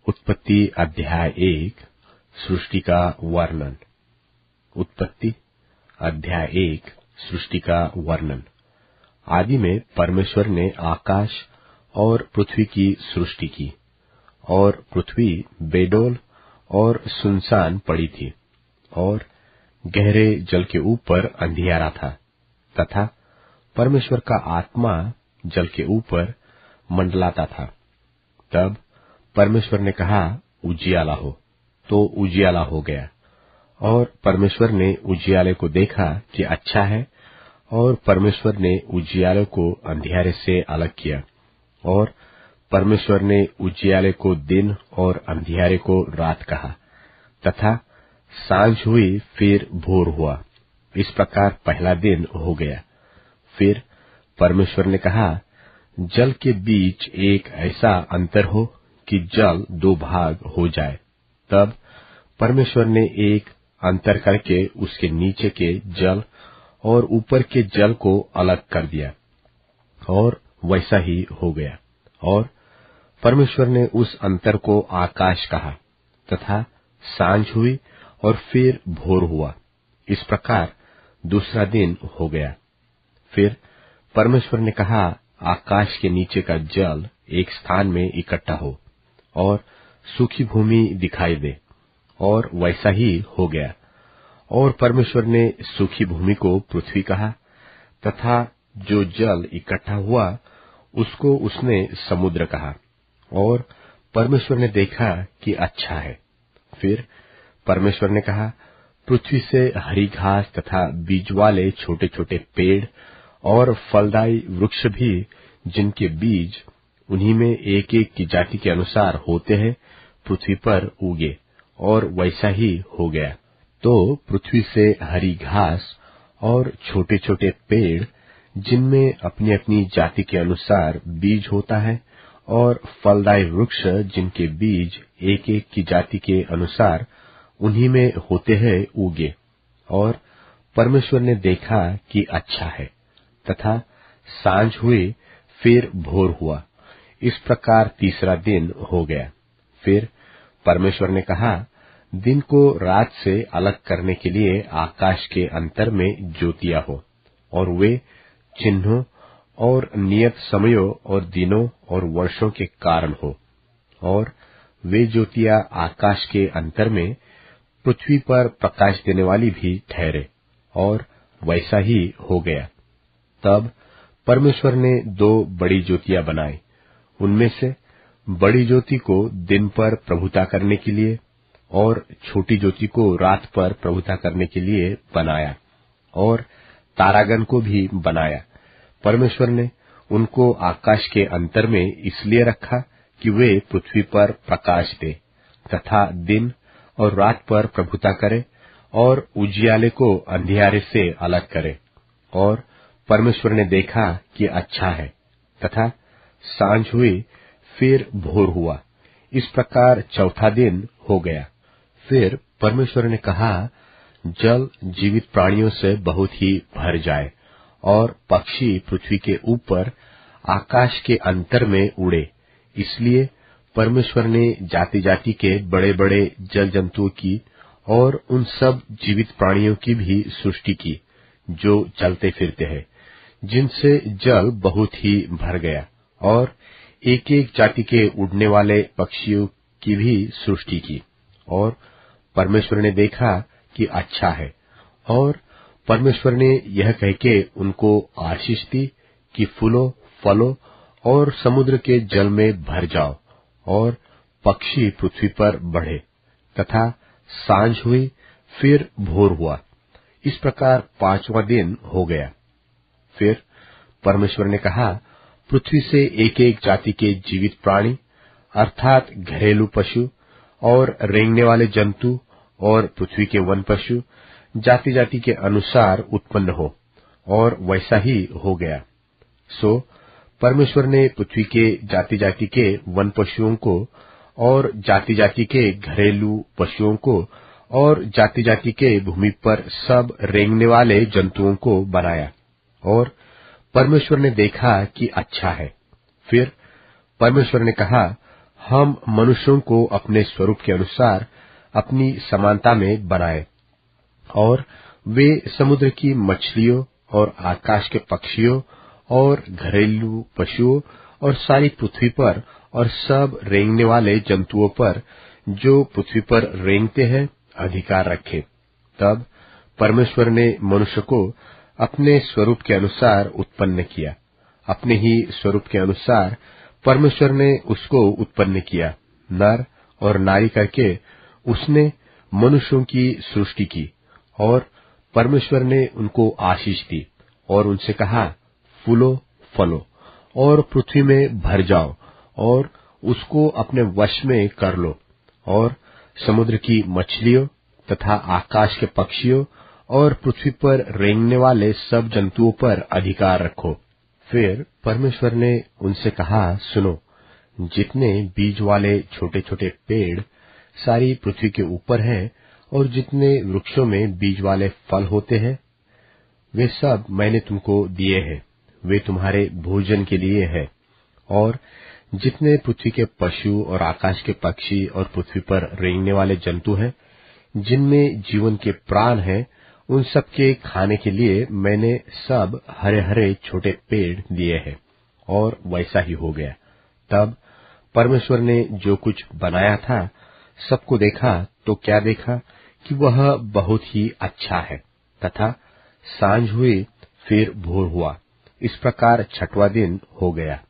उत्पत्ति अध्याय 1 सृष्टि का वर्णन। उत्पत्ति अध्याय 1 सृष्टि का वर्णन। आदि में परमेश्वर ने आकाश और पृथ्वी की सृष्टि की, और पृथ्वी बेडौल और सुनसान पड़ी थी, और गहरे जल के ऊपर अंधियारा था, तथा परमेश्वर का आत्मा जल के ऊपर मंडलाता था। तब परमेश्वर ने कहा, उजियाला हो, तो उजियाला हो गया। और परमेश्वर ने उजियाले को देखा कि अच्छा है, और परमेश्वर ने उजियाले को अंधियारे से अलग किया, और परमेश्वर ने उजियाले को दिन और अंधियारे को रात कहा, तथा सांझ हुई फिर भोर हुआ। इस प्रकार पहला दिन हो गया। फिर परमेश्वर ने कहा, जल के बीच एक ऐसा अंतर हो कि जल दो भाग हो जाए। तब परमेश्वर ने एक अंतर करके उसके नीचे के जल और ऊपर के जल को अलग कर दिया, और वैसा ही हो गया। और परमेश्वर ने उस अंतर को आकाश कहा, तथा सांझ हुई और फिर भोर हुआ। इस प्रकार दूसरा दिन हो गया। फिर परमेश्वर ने कहा, आकाश के नीचे का जल एक स्थान में इकट्ठा हो, और सूखी भूमि दिखाई दे, और वैसा ही हो गया। और परमेश्वर ने सूखी भूमि को पृथ्वी कहा, तथा जो जल इकट्ठा हुआ उसको उसने समुद्र कहा। और परमेश्वर ने देखा कि अच्छा है। फिर परमेश्वर ने कहा, पृथ्वी से हरी घास तथा बीज वाले छोटे छोटे पेड़ और फलदायी वृक्ष भी, जिनके बीज उन्हीं में एक एक की जाति के अनुसार होते हैं, पृथ्वी पर उगे, और वैसा ही हो गया। तो पृथ्वी से हरी घास और छोटे छोटे पेड़, जिनमें अपनी अपनी जाति के अनुसार बीज होता है, और फलदायी वृक्ष, जिनके बीज एक एक की जाति के अनुसार उन्हीं में होते हैं, उगे। और परमेश्वर ने देखा कि अच्छा है। तथा सांझ हुई फिर भोर हुआ। इस प्रकार तीसरा दिन हो गया। फिर परमेश्वर ने कहा, दिन को रात से अलग करने के लिए आकाश के अंतर में ज्योतियां हो, और वे चिन्हों और नियत समयों और दिनों और वर्षों के कारण हो। और वे ज्योतियां आकाश के अंतर में पृथ्वी पर प्रकाश देने वाली भी ठहरे, और वैसा ही हो गया। तब परमेश्वर ने दो बड़ी ज्योतियां बनाई। उनमें से बड़ी ज्योति को दिन पर प्रभुता करने के लिए, और छोटी ज्योति को रात पर प्रभुता करने के लिए बनाया, और तारागण को भी बनाया। परमेश्वर ने उनको आकाश के अंतर में इसलिए रखा कि वे पृथ्वी पर प्रकाश दे, तथा दिन और रात पर प्रभुता करे, और उजियाले को अंधियारे से अलग करे। और परमेश्वर ने देखा कि अच्छा है। तथा सांझ हुई फिर भोर हुआ। इस प्रकार चौथा दिन हो गया। फिर परमेश्वर ने कहा, जल जीवित प्राणियों से बहुत ही भर जाए, और पक्षी पृथ्वी के ऊपर आकाश के अंतर में उड़े। इसलिए परमेश्वर ने जाति जाति के बड़े बड़े जल जंतुओं की और उन सब जीवित प्राणियों की भी सृष्टि की, जो चलते फिरते हैं, जिनसे जल बहुत ही भर गया। और एक एक जाति के उड़ने वाले पक्षियों की भी सृष्टि की। और परमेश्वर ने देखा कि अच्छा है। और परमेश्वर ने यह कह के उनको आशीष दी कि फूलो, फलो और समुद्र के जल में भर जाओ, और पक्षी पृथ्वी पर बढ़े। तथा सांझ हुई फिर भोर हुआ। इस प्रकार पांचवां दिन हो गया। फिर परमेश्वर ने कहा, पृथ्वी से एक एक जाति के जीवित प्राणी, अर्थात घरेलू पशु और रेंगने वाले जंतु और पृथ्वी के वन पशु, जाति जाति के अनुसार उत्पन्न हो, और वैसा ही हो गया। सो परमेश्वर ने पृथ्वी के जाति जाति के वन पशुओं को, और जाति जाति के घरेलू पशुओं को, और जाति जाति के भूमि पर सब रेंगने वाले जंतुओं को बनाया। और परमेश्वर ने देखा कि अच्छा है। फिर परमेश्वर ने कहा, हम मनुष्यों को अपने स्वरूप के अनुसार अपनी समानता में बनाए, और वे समुद्र की मछलियों और आकाश के पक्षियों और घरेलू पशुओं और सारी पृथ्वी पर और सब रेंगने वाले जंतुओं पर जो पृथ्वी पर रेंगते हैं अधिकार रखे। तब परमेश्वर ने मनुष्य को अपने स्वरूप के अनुसार उत्पन्न किया, अपने ही स्वरूप के अनुसार परमेश्वर ने उसको उत्पन्न किया, नर और नारी करके उसने मनुष्यों की सृष्टि की। और परमेश्वर ने उनको आशीष दी और उनसे कहा, फूलो फलो और पृथ्वी में भर जाओ और उसको अपने वश में कर लो, और समुद्र की मछलियों तथा आकाश के पक्षियों और पृथ्वी पर रेंगने वाले सब जंतुओं पर अधिकार रखो। फिर परमेश्वर ने उनसे कहा, सुनो, जितने बीज वाले छोटे छोटे पेड़ सारी पृथ्वी के ऊपर हैं और जितने वृक्षों में बीज वाले फल होते हैं, वे सब मैंने तुमको दिए हैं, वे तुम्हारे भोजन के लिए है। और जितने पृथ्वी के पशु और आकाश के पक्षी और पृथ्वी पर रेंगने वाले जंतु हैं, जिनमें जीवन के प्राण हैं, उन सब के खाने के लिए मैंने सब हरे हरे छोटे पेड़ दिए हैं। और वैसा ही हो गया। तब परमेश्वर ने जो कुछ बनाया था सबको देखा, तो क्या देखा कि वह बहुत ही अच्छा है। तथा सांझ हुई, फिर भोर हुआ, इस प्रकार छठवां दिन हो गया।